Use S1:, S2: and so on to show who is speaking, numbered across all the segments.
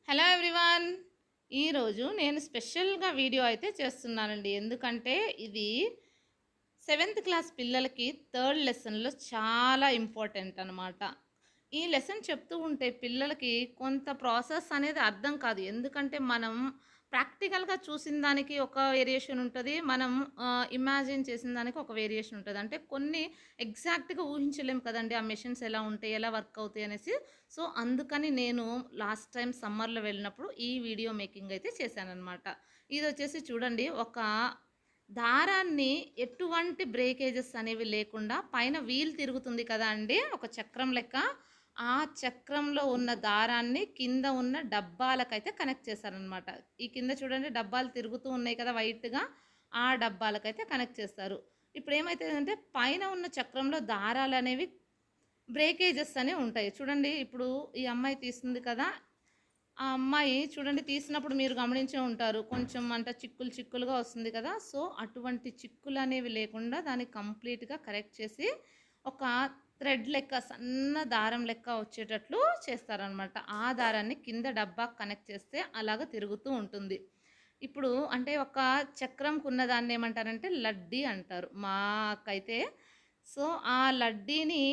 S1: Hello everyone. ఈరోజు నేను స్పెషల్గా వీడియో అయితే చేస్తున్నానండి. ఎందుకంటే ఇది సెవెంత్ క్లాస్ పిల్లలకి థర్డ్ లెసన్లో చాలా ఇంపార్టెంట్ అనమాట. ఈ లెసన్ చెప్తూ ఉంటే పిల్లలకి కొంత ప్రాసెస్ అనేది అర్థం కాదు. ఎందుకంటే మనం ప్రాక్టికల్‌గా చూసిన దానికి ఒక వేరియేషన్ ఉంటది. మనం ఇమాజిన్ చేసిన దానికి ఒక వేరియేషన్ ఉంటది. అంటే కొన్ని ఎగ్జాక్ట్‌గా ఊహించలేం కదండీ! ఆ మెషిన్స్ ఎలా ఉంటాయి? ఎలా వర్క్ అవుతాయి అనేసి. సో, అందుకని నేను లాస్ట్ టైమ్ సమ్మర్‌లో వెళ్ళినప్పుడు ఈ వీడియో మేకింగ్ అయితే చేశాననమాట. ఇదొచ్చేసి చూడండి, ఒక దారాన్ని ఎటువంటి బ్రేకేజెస్ అనేవి లేకుండా పైన వీల్ తిరుగుతుంది కదా అండి! ఒక చక్రం లెక్క. ఆ చక్రంలో ఉన్న దారాన్ని కింద ఉన్న డబ్బాలకైతే కనెక్ట్ చేశారనమాట. ఈ కింద చూడండి డబ్బాలు తిరుగుతూ ఉన్నాయి కదా వైట్‌గా. ఆ డబ్బాలకైతే కనెక్ట్ చేస్తారు. ఇప్పుడేమైతదంటే పైన ఉన్న చక్రంలో దారాలనేవి బ్రేకేజెస్ అనేవి ఉంటాయి. చూడండి ఇప్పుడు ఈ అమ్మాయి తీస్తుంది కదా! ఆ అమ్మాయి చూడండి తీసినప్పుడు మీరు గమనించే ఉంటారు. కొంచెం అంటే చిక్కులు చిక్కులుగా వస్తుంది కదా! సో, అటువంటి చిక్కులనేవి లేకుండా దాన్ని కంప్లీట్‌గా కరెక్ట్ చేసి ఒక థ్రెడ్ లెక్క సన్న దారం లెక్క వచ్చేటట్లు చేస్తారనమాట. ఆ దారాన్ని కింద డబ్బాకి కనెక్ట్ చేస్తే అలాగ తిరుగుతూ ఉంటుంది. ఇప్పుడు అంటే ఒక చక్రంకున్న దాన్నేమంటారంటే లడ్డీ అంటారు మాకైతే. సో, ఆ లడ్డీని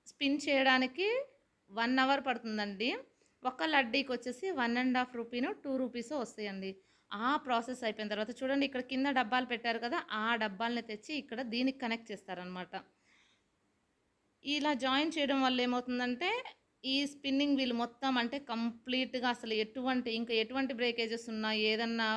S1: స్పిన్ చేయడానికి 1 అవర్ పడుతుందండి. ఒక లడ్డీకొచ్చేసి 1 ½ రూపీనో, 2 రూపీసో వస్తాయండి. ఆ ప్రాసెస్ అయిపోయిన తర్వాత చూడండి ఇక్కడ కింద డబ్బాలు పెట్టారు కదా! ఆ డబ్బాల్ని తెచ్చి ఇక్కడ దీనికి కనెక్ట్ చేస్తారనమాట. ఇలా జాయిన్ చేయడం వల్ల ఏమవుతుందంటే, ఈ స్పిన్నింగ్ వీల్ మొత్తం అంటే కంప్లీట్‌గా అసలు ఎటువంటి బ్రేకేజెస్ ఉన్నా, ఏదన్నా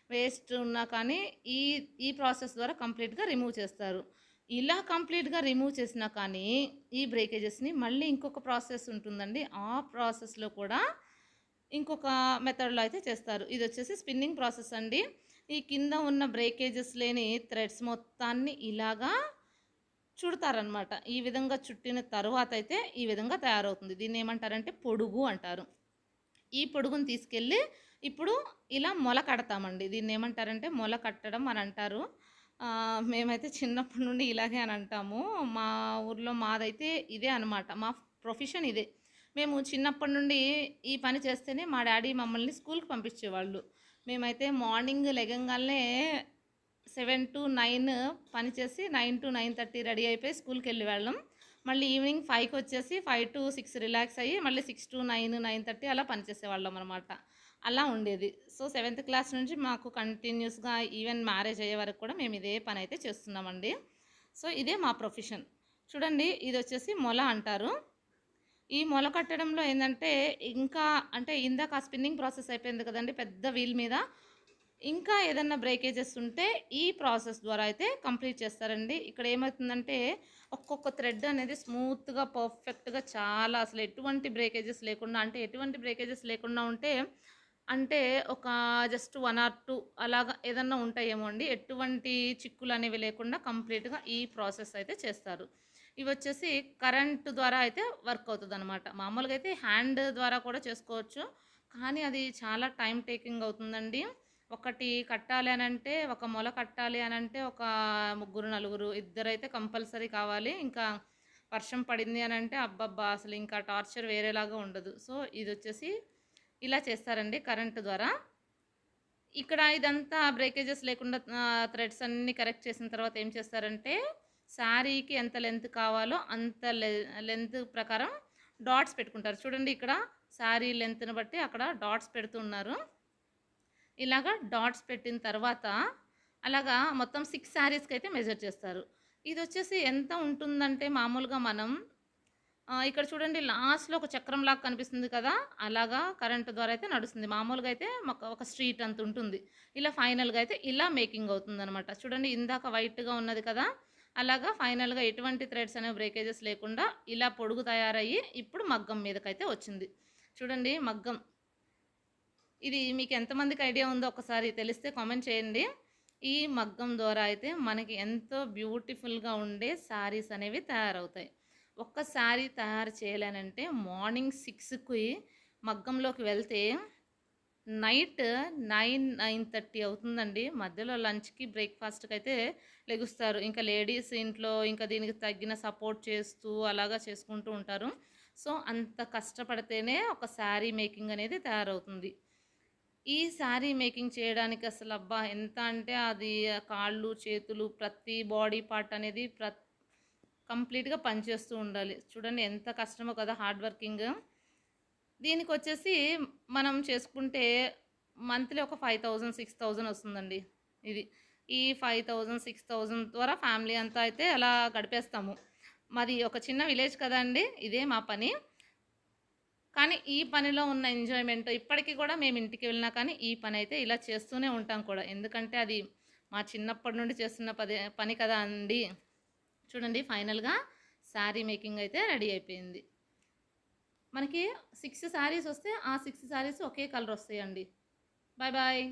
S1: వేస్ట్ ఉన్నా కానీ ఈ ఈ ప్రాసెస్ ద్వారా కంప్లీట్‌గా రిమూవ్ చేస్తారు. ఇలా కంప్లీట్‌గా రిమూవ్ చేసినా కానీ, ఈ బ్రేకేజెస్‌ని మళ్ళీ ఇంకొక ప్రాసెస్ ఉంటుందండి. ఆ ప్రాసెస్‌లో కూడా ఇంకొక మెథడ్‌లో అయితే చేస్తారు. ఇదొచ్చేసి స్పిన్నింగ్ ప్రాసెస్ అండి. ఈ కింద ఉన్న బ్రేకేజెస్ లేని థ్రెడ్స్ మొత్తాన్ని ఇలాగా చుడతారనమాట. ఈ విధంగా చుట్టిన తరువాతయితే ఈ విధంగా తయారవుతుంది. దీన్నేమంటారంటే పొడుగు అంటారు. ఈ పొడుగుని తీసుకెళ్ళి ఇప్పుడు ఇలా మొల కడతామండి. దీన్నేమంటారంటే మొల కట్టడం అని అంటారు. మేమైతే చిన్నప్పటి నుండి ఇలాగే అని అంటాము. మా ఊర్లో మాదైతే ఇదే అనమాట. మా ప్రొఫెషన్ ఇదే. మేము చిన్నప్పటి నుండి ఈ పని చేస్తేనే మా డ్యాడీ మమ్మల్ని స్కూల్‌కి పంపించేవాళ్ళు. మేమైతే మార్నింగ్ లెగంగాల్నే 7-9 పని చేసి 9-9:30 రెడీ అయిపోయి స్కూల్‌కెళ్ళేవాళ్ళం. మళ్ళీ ఈవినింగ్ 5కి వచ్చేసి 5-6 రిలాక్స్ అయ్యి మళ్ళీ 6-9, 9:30 అలా పనిచేసేవాళ్ళం అనమాట. అలా ఉండేది. సో, సెవెంత్ క్లాస్ నుంచి మాకు కంటిన్యూస్‌గా ఈవెన్ మ్యారేజ్ అయ్యే వరకు కూడా మేము ఇదే పని అయితే చేస్తున్నామండి. సో, ఇదే మా ప్రొఫెషన్. చూడండి ఇదొచ్చేసి మొల అంటారు. ఈ మొల కట్టడంలో ఏందంటే ఇంకా అంటే ఇందాక ఆ స్పిన్నింగ్ ప్రాసెస్ అయిపోయింది కదండీ పెద్ద వీల్ మీద. ఇంకా ఏదన్నా బ్రేకేజెస్ ఉంటే ఈ ప్రాసెస్ ద్వారా అయితే కంప్లీట్ చేస్తారండి. ఇక్కడ ఏమవుతుందంటే ఒక్కొక్క థ్రెడ్ అనేది స్మూత్‌గా, పర్ఫెక్ట్‌గా చాలా అసలు ఎటువంటి బ్రేకేజెస్ లేకుండా అంటే ఎటువంటి బ్రేకేజెస్ లేకుండా ఉంటే అంటే ఒక జస్ట్ 1 ఆర్ 2 అలాగా ఏదన్నా ఉంటాయేమో అండి. ఎటువంటి చిక్కులనేవి లేకుండా కంప్లీట్‌గా ఈ ప్రాసెస్ అయితే చేస్తారు. ఇవొచ్చేసి కరెంట్ ద్వారా అయితే వర్క్ అవుతదనమాట. మామూలుగా అయితే హ్యాండ్ ద్వారా కూడా చేసుకోవచ్చు. కానీ అది చాలా టైమ్ టేకింగ్ అవుతుందండి. ఒకటి కట్టాలి అనంటే, ఒక మొల కట్టాలి అనంటే, ఒక ముగ్గురు, నలుగురు, ఇద్దరైతే కంపల్సరీ కావాలి. ఇంకా వర్షం పడింది అనంటే, అబ్బబ్బా! అసలు ఇంకా టార్చర్ వేరేలాగా ఉండదు. సో, ఇదొచ్చేసి ఇలా చేస్తారండి కరెంట్ ద్వారా. ఇక్కడ ఇదంతా బ్రేకేజెస్ లేకుండా థ్రెడ్స్ అన్నీ కరెక్ట్ చేసిన తర్వాత ఏం చేస్తారంటే, శారీకి ఎంత లెంత్ కావాలో అంత లెంత్ ప్రకారం డాట్స్ పెట్టుకుంటారు. చూడండి ఇక్కడ శారీ లెంత్‌ని బట్టి అక్కడ డాట్స్ పెడుతున్నారు. ఇలాగా డాట్స్ పెట్టిన తర్వాత అలాగా మొత్తం 6 శారీస్‌కైతే మెజర్ చేస్తారు. ఇదొచ్చేసి ఎంత ఉంటుందంటే మామూలుగా మనం ఇక్కడ చూడండి లాస్ట్‌లో ఒక చక్రంలాగా కనిపిస్తుంది కదా! అలాగా కరెంట్ ద్వారా అయితే నడుస్తుంది. మామూలుగా అయితే ఒక స్ట్రీట్ అంత ఉంటుంది. ఇలా ఫైనల్‌గా అయితే ఇలా మేకింగ్ అవుతుందనమాట. చూడండి ఇందాక వైట్‌గా ఉన్నది కదా! అలాగా ఫైనల్‌గా ఎటువంటి థ్రెడ్స్ అనేవి బ్రేకేజెస్ లేకుండా ఇలా పొడుగు తయారయ్యి ఇప్పుడు మగ్గం మీదకైతే వచ్చింది. చూడండి మగ్గం. ఇది మీకు ఎంతమందికి ఐడియా ఉందో ఒకసారి తెలిస్తే కామెంట్ చేయండి. ఈ మగ్గం ద్వారా అయితే మనకి ఎంతో బ్యూటిఫుల్‌గా ఉండే శారీస్ అనేవి తయారవుతాయి. ఒక్క శారీ తయారు చేయాలనంటే మార్నింగ్ 6కి మగ్గంలోకి వెళ్తే నైట్ 9, 9:30 అవుతుందండి. మధ్యలో లంచ్‌కి, బ్రేక్‌ఫాస్ట్‌కైతే లెగుస్తారు. ఇంకా లేడీస్ ఇంట్లో ఇంకా దీనికి తగ్గిన సపోర్ట్ చేస్తూ అలాగా చేసుకుంటూ ఉంటారు. సో, అంత కష్టపడితేనే ఒక శారీ మేకింగ్ అనేది తయారవుతుంది. ఈ శారీ మేకింగ్ చేయడానికి అసలు అబ్బా! ఎంత అంటే అది కాళ్ళు, చేతులు ప్రతి బాడీ పార్ట్ అనేది కంప్లీట్‌గా పనిచేస్తూ ఉండాలి. చూడండి ఎంత కష్టమో కదా! Hard working. దీనికొచ్చేసి మనం చేసుకుంటే మంత్లీ ఒక 5000, 6000 వస్తుందండి ఇది. ఈ 5000, 6000 ద్వారా ఫ్యామిలీ అంతా అయితే అలా గడిపేస్తాము. మాది ఒక చిన్న విలేజ్ కదండీ! ఇదే మా పని. కానీ ఈ పనిలో ఉన్న ఎంజాయ్‌మెంట్ ఇప్పటికి కూడా మేము ఇంటికి వెళ్ళినా కానీ ఈ పనైతే ఇలా చేస్తూనే ఉంటాం కూడా. ఎందుకంటే అది మా చిన్నప్పటి నుండి చేస్తున్న పని కదా అండీ! చూడండి ఫైనల్‌గా శారీ మేకింగ్ అయితే రెడీ అయిపోయింది. మనకి 6 శారీస్ వస్తే ఆ 6 శారీస్ ఒకే కలర్ వస్తాయండి. Bye bye.